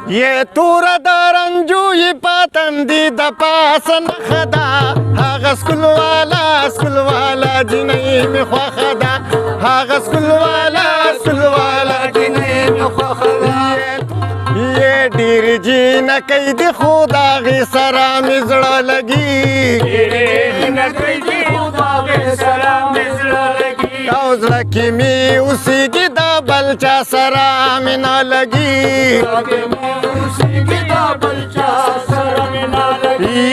یہ تور درنجوی پاتندی د پاس نخدا هاغه سکول والا جنۍ می خوښه ده هاغه سکول والا جنۍ می خوښه ده یہ ډیر جین کوي د خدا غي سره می زړه لګي او زړه کې می اوسېږي د بل چا سره می نه لګي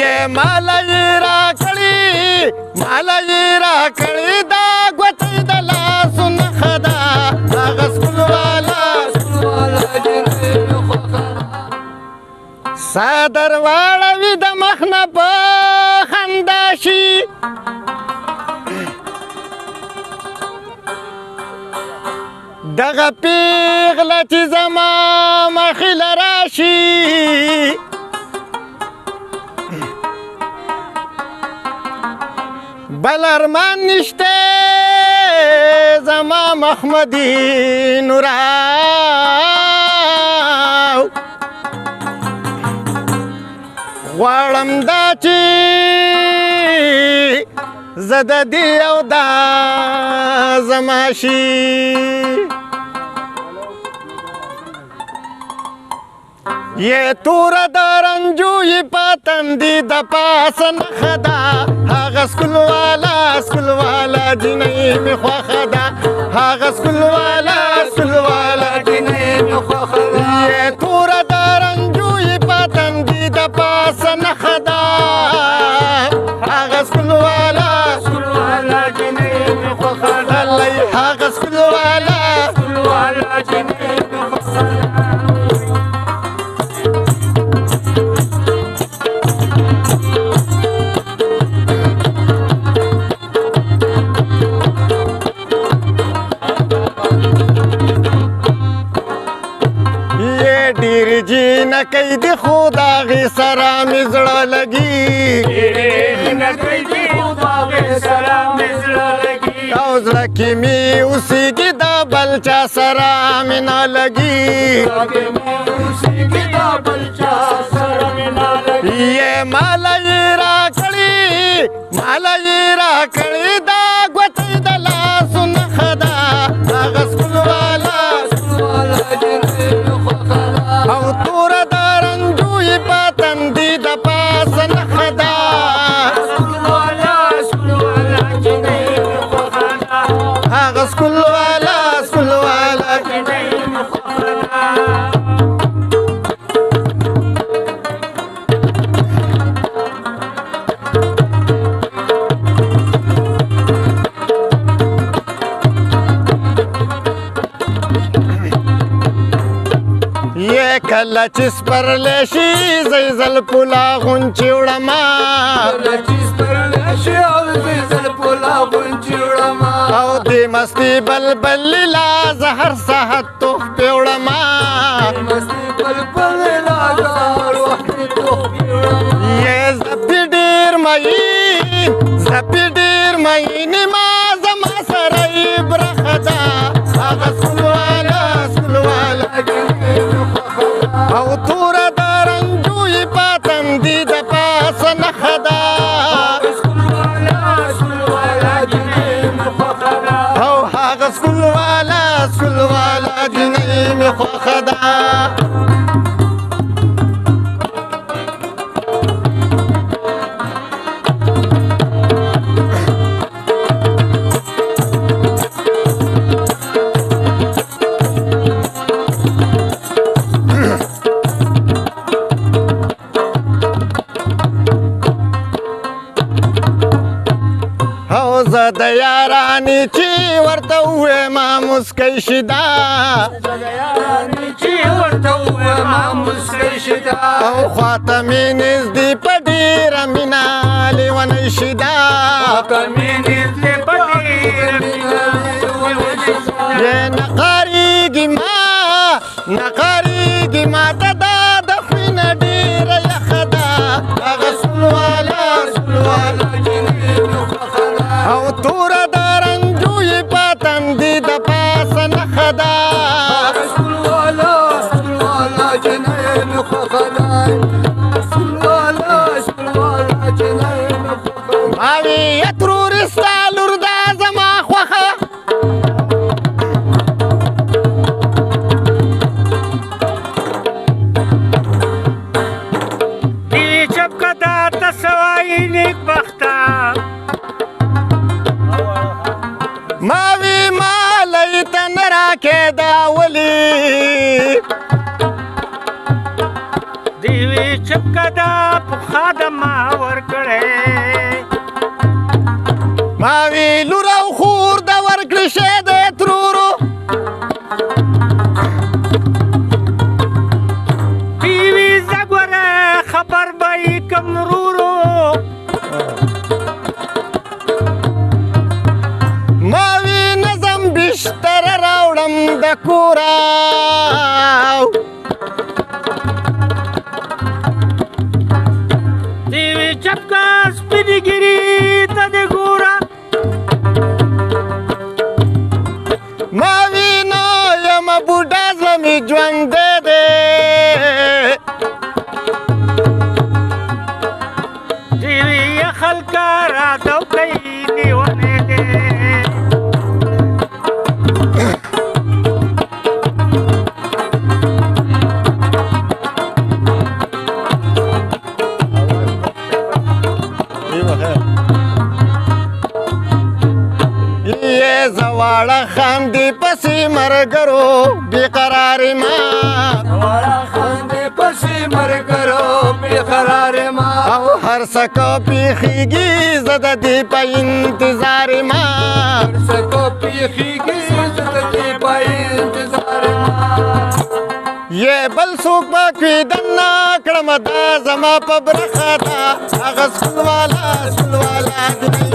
یہ مالا یې راکړې دا ګوتې د لاسو نښه ده هغه سکول والا صدر واړوي د مخ نه په خندا شي دغه پیغله چې زما مخې له راشي بل ارمان نشته زما محمدي نوراو غواړم دا چې زه د دې او دا زما شي یہ تور درنجوی پاتندی د پاس نښه ده هغه سکول والا جنۍ می خوښه ده هغه سکول والا جنۍ می خوښه ده یہ تور درنجوی پاتندی د پاس نښه ده هغه سکول والا جنۍ می خوښه ده هغه سکول والا جنۍ می خوښه ده ډیر جین کوي د خدا غي سره می زړه لګي او زړه کې می اوسېږي د بل چا سره می نه لګي یہ مالا یې راکړې دا ګوتې د لاسو نښه ده هغه سکول والا او تور درنجوی پاتندی د پاس نښه ده هغه سکول والا یہ کله چې سپرلی شي زی زل پولا غونچې وړمه او د مستي بلبل لا زهر ساحت تحفې وړمه یہ زپې ډېر مین ما زما سره یې برخه ده هغه سکول والا او تور درنجوی پاتندی د پاس نښه ده او هغه سکول والا جنۍ می خوښه ده زه د یارانې چې ورته ووایم مسکی شي دا او خواته مې نږدې په ډېره مینه لیونی شي دا یې نه قارېږي ماته دا د خوینه ډېره یخه ده هغه سکول والا او تور درنجوی پاتندی د پاس نښه ده چپکه ده پخوا د ما ورکړې ما وی لور او خور د ورکړې شی د ترورو پیوي زګوره خبر به یې کم ورورو ما وی نظم بشتر راوړم د کوره دیوی چپکه سپینې ګیري ته دې ګوره ما وی نه یم بوډا زړه مې ژوندی دی دیوی خلکه راته کوي لیونی دی یې زواړه خاندې پسې مرګرو بېقرار ما زواړه خاندې پسې مرګرو بېقرار ما او هر څه که پېښېږي زه د دې په انتظار ما هر څه که پېښېږي زه د دې په انتظار ما یې بل څوک به کویدن نه کړم دا زما په برخه ده هغه سکول والا دنیا